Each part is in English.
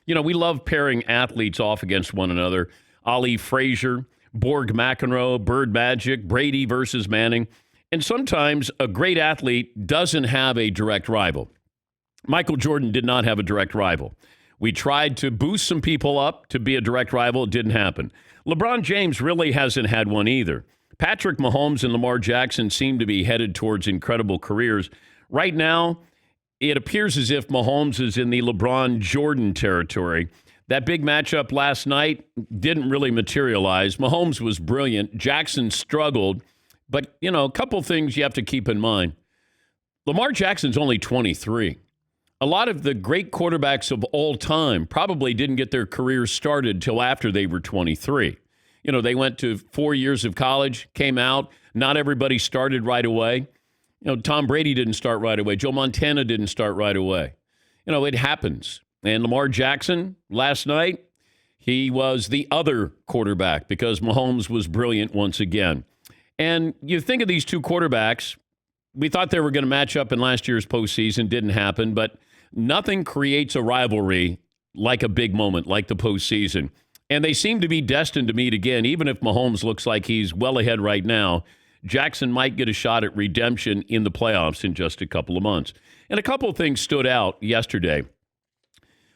We love pairing athletes off against one another. Ali Frazier, Borg McEnroe, Bird Magic, Brady versus Manning. And sometimes a great athlete doesn't have a direct rival. Michael Jordan did not have a direct rival. We tried to boost some people up to be a direct rival. It didn't happen. LeBron James really hasn't had one either. Patrick Mahomes and Lamar Jackson seem to be headed towards incredible careers. Right now, it appears as if Mahomes is in the LeBron Jordan territory. That big matchup last night didn't really materialize. Mahomes was brilliant. Jackson struggled. But, a couple things you have to keep in mind. Lamar Jackson's only 23. A lot of the great quarterbacks of all time probably didn't get their careers started till after they were 23. They went to 4 years of college, came out. Not everybody started right away. Tom Brady didn't start right away. Joe Montana didn't start right away. It happens. And Lamar Jackson, last night, he was the other quarterback because Mahomes was brilliant once again. And you think of these two quarterbacks, we thought they were going to match up in last year's postseason. Didn't happen, but nothing creates a rivalry like a big moment, like the postseason. And they seem to be destined to meet again, even if Mahomes looks like he's well ahead right now. Jackson might get a shot at redemption in the playoffs in just a couple of months. And a couple of things stood out yesterday.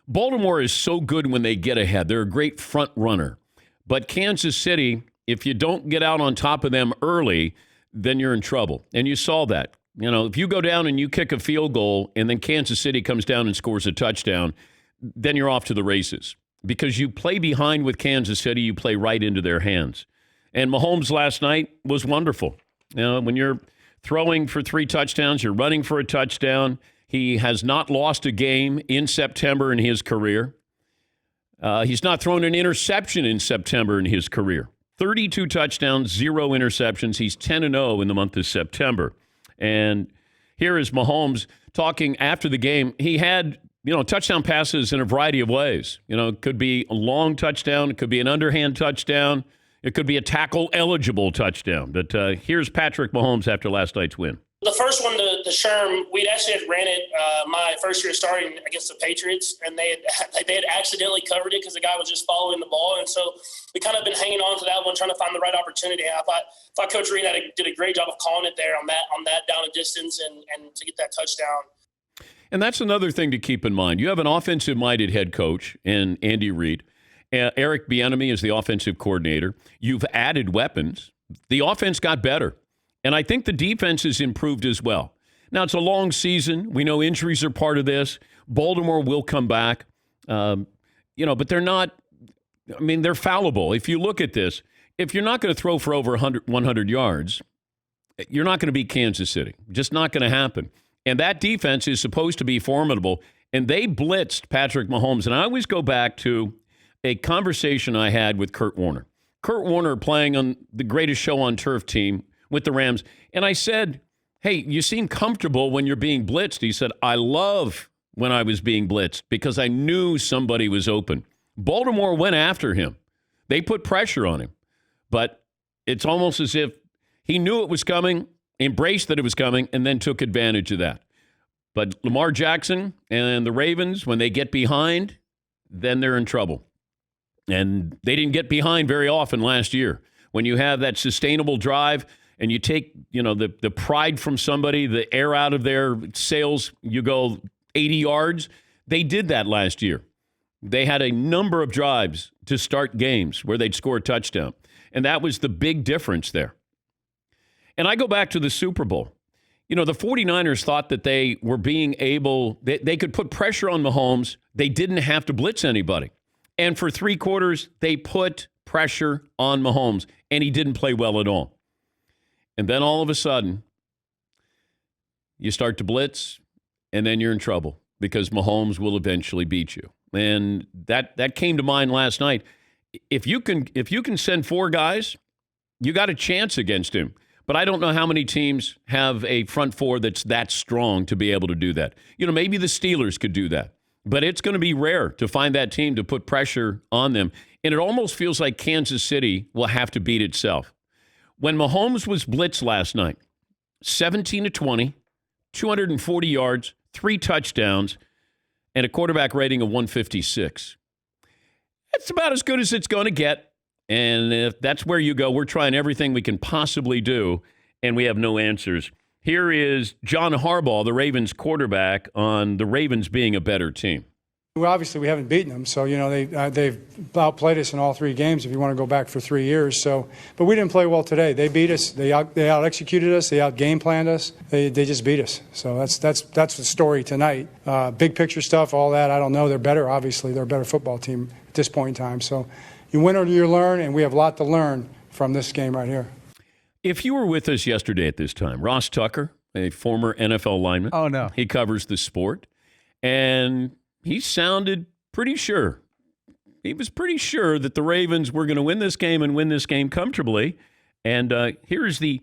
Baltimore is so good when they get ahead. They're a great front runner. But Kansas City, if you don't get out on top of them early, then you're in trouble. And you saw that. If you go down and you kick a field goal and then Kansas City comes down and scores a touchdown, then you're off to the races. Because you play behind with Kansas City, you play right into their hands. And Mahomes last night was wonderful. When you're throwing for 3 touchdowns, you're running for a touchdown. He has not lost a game in September in his career. He's not thrown an interception in September in his career. 32 touchdowns, 0 interceptions. He's 10-0 in the month of September. And here is Mahomes talking after the game. He had touchdown passes in a variety of ways. It could be a long touchdown. It could be an underhand touchdown. It could be a tackle-eligible touchdown. But here's Patrick Mahomes after last night's win. The first one, the Sherm, we'd actually had ran it my first year starting against the Patriots, and they had accidentally covered it because the guy was just following the ball. And so we kind of been hanging on to that one, trying to find the right opportunity. I thought Coach Reed did a great job of calling it there on that down a distance and to get that touchdown. And that's another thing to keep in mind. You have an offensive-minded head coach in Andy Reid. Eric Bieniemy is the offensive coordinator. You've added weapons. The offense got better. And I think the defense has improved as well. Now, it's a long season. We know injuries are part of this. Baltimore will come back. But they're not – they're fallible. If you look at this, if you're not going to throw for over 100 yards, you're not going to beat Kansas City. Just not going to happen. And that defense is supposed to be formidable. And they blitzed Patrick Mahomes. And I always go back to a conversation I had with Kurt Warner. Kurt Warner playing on the greatest show on turf team with the Rams. And I said, hey, you seem comfortable when you're being blitzed. He said, I love when I was being blitzed because I knew somebody was open. Baltimore went after him. They put pressure on him. But it's almost as if he knew it was coming, embraced that it was coming, and then took advantage of that. But Lamar Jackson and the Ravens, when they get behind, then they're in trouble. And they didn't get behind very often last year. When you have that sustainable drive and you take, the pride from somebody, the air out of their sails, you go 80 yards. They did that last year. They had a number of drives to start games where they'd score a touchdown. And that was the big difference there. And I go back to the Super Bowl. The 49ers thought that they were being able, they could put pressure on Mahomes. They didn't have to blitz anybody. And for 3 quarters, they put pressure on Mahomes, and he didn't play well at all. And then all of a sudden, you start to blitz, and then you're in trouble because Mahomes will eventually beat you. And that came to mind last night. If you can send 4 guys, you got a chance against him. But I don't know how many teams have a front 4 that's that strong to be able to do that. Maybe the Steelers could do that. But it's going to be rare to find that team to put pressure on them. And it almost feels like Kansas City will have to beat itself. When Mahomes was blitzed last night, 17-20, 240 yards, 3 touchdowns, and a quarterback rating of 156. That's about as good as it's going to get. And if that's where you go, we're trying everything we can possibly do, and we have no answers. Here is John Harbaugh, the Ravens quarterback, on the Ravens being a better team. Well, obviously, we haven't beaten them, so they've outplayed us in all 3 games. If you want to go back for 3 years, but we didn't play well today. They beat us. They out executed us. They out game planned us. They just beat us. So that's the story tonight. Big picture stuff, all that. I don't know. They're better. Obviously, they're a better football team at this point in time. So you win or you learn, and we have a lot to learn from this game right here. If you were with us yesterday at this time, Ross Tucker, a former NFL lineman. Oh no, he covers the sport, and he sounded pretty sure. He was pretty sure that the Ravens were going to win this game and win this game comfortably. And here's the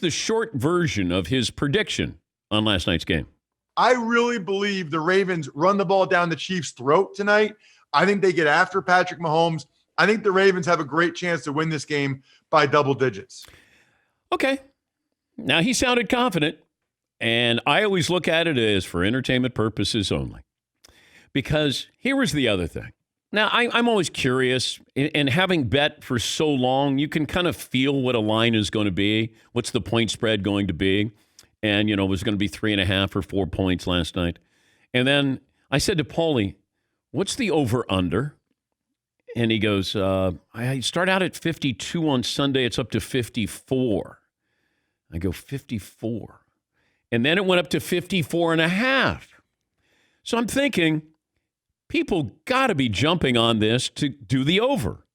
short version of his prediction on last night's game. I really believe the Ravens run the ball down the Chiefs' throat tonight. I think they get after Patrick Mahomes. I think the Ravens have a great chance to win this game by double digits. Okay. Now, he sounded confident, and I always look at it as for entertainment purposes only. Because here was the other thing. Now, I'm always curious, and having bet for so long, you can kind of feel what a line is going to be. What's the point spread going to be? And, it was going to be 3.5 or 4 points last night. And then I said to Paulie, what's the over-under? And he goes, I start out at 52 on Sunday. It's up to 54. I go, 54. And then it went up to 54.5. So I'm thinking, people got to be jumping on this to do the over.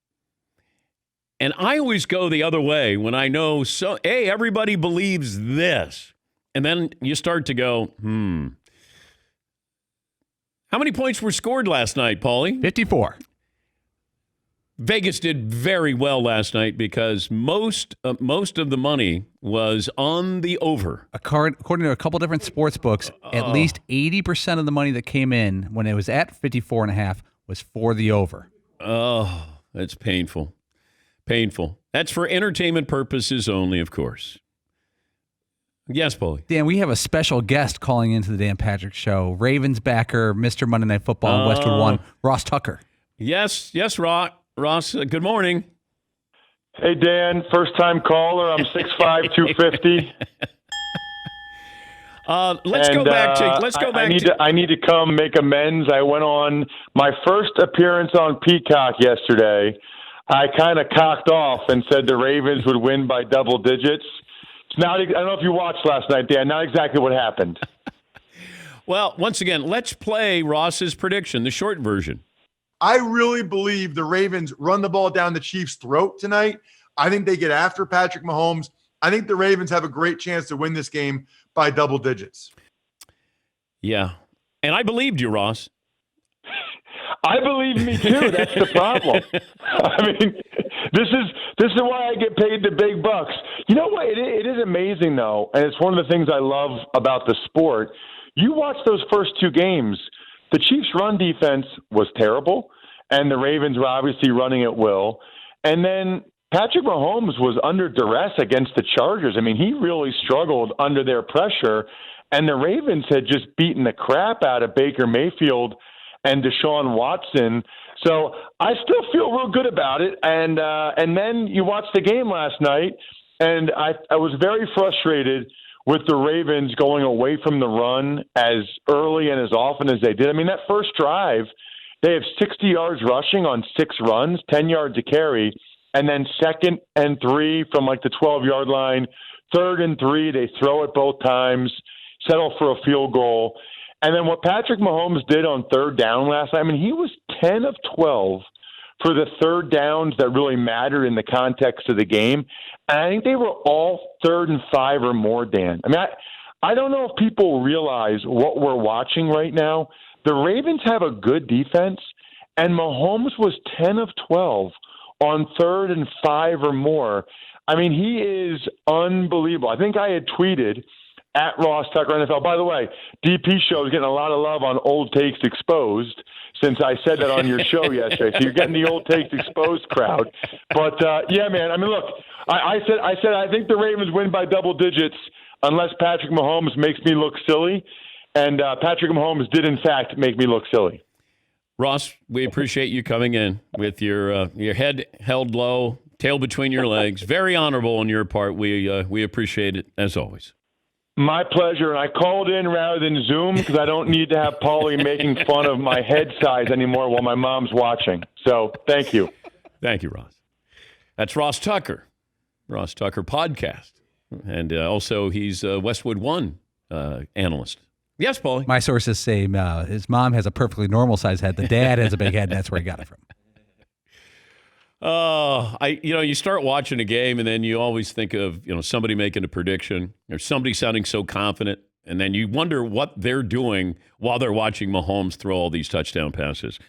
And I always go the other way when I know, hey, everybody believes this. And then you start to go, How many points were scored last night, Paulie? 54. Vegas did very well last night because most of the money was on the over. According to a couple different sports books, at least 80% of the money that came in when it was at 54.5 was for the over. Oh, that's painful. Painful. That's for entertainment purposes only, of course. Yes, Paulie. Dan, we have a special guest calling into the Dan Patrick Show. Ravens backer, Mr. Monday Night Football in Westwood One, Ross Tucker. Yes, Ross, good morning. Hey, Dan, first-time caller. I'm 6'5", 250. Let's go back. I need to come make amends. I went on my first appearance on Peacock yesterday. I kind of cocked off and said the Ravens would win by double digits. It's not, I don't know if you watched last night, Dan. Not exactly what happened. Well, once again, let's play Ross's prediction, the short version. I really believe the Ravens run the ball down the Chiefs' throat tonight. I think they get after Patrick Mahomes. I think the Ravens have a great chance to win this game by double digits. Yeah. And I believed you, Ross. I believe me too. That's the problem. I mean, this is why I get paid the big bucks. You know what? It is amazing, though, and it's one of the things I love about the sport. You watch those first 2 games, the Chiefs' run defense was terrible, and the Ravens were obviously running at will. And then Patrick Mahomes was under duress against the Chargers. I mean, he really struggled under their pressure, and the Ravens had just beaten the crap out of Baker Mayfield and Deshaun Watson. So I still feel real good about it. And then you watch the game last night, and I was very frustrated with the Ravens going away from the run as early and as often as they did. I mean, that first drive, they have 60 yards rushing on 6 runs, 10 yards a carry, and then 2nd and 3 from like the 12-yard line, 3rd and 3, they throw it both times, settle for a field goal. And then what Patrick Mahomes did on 3rd down last night, I mean, he was 10 of 12 for the 3rd downs that really mattered in the context of the game. And I think they were all 3rd and 5 or more, Dan. I mean, I don't know if people realize what we're watching right now. The Ravens have a good defense, and Mahomes was 10 of 12 on 3rd and 5 or more. I mean, he is unbelievable. I think I had tweeted at Ross Tucker NFL. By the way, DP show is getting a lot of love on Old Takes Exposed since I said that on your show yesterday. So you're getting the Old Takes Exposed crowd. But, yeah, man, I mean, look, I said I think the Ravens win by double digits unless Patrick Mahomes makes me look silly. And Patrick Mahomes did, in fact, make me look silly. Ross, we appreciate you coming in with your head held low, tail between your legs. Very honorable on your part. We appreciate it, as always. My pleasure. And I called in rather than Zoom because I don't need to have Paulie making fun of my head size anymore while my mom's watching. So thank you. Thank you, Ross. That's Ross Tucker podcast. And also he's a Westwood One analyst. Yes, Paulie. My sources say his mom has a perfectly normal size head. The dad has a big head, and that's where he got it from. You start watching a game, and then you always think of somebody making a prediction or somebody sounding so confident, and then you wonder what they're doing while they're watching Mahomes throw all these touchdown passes.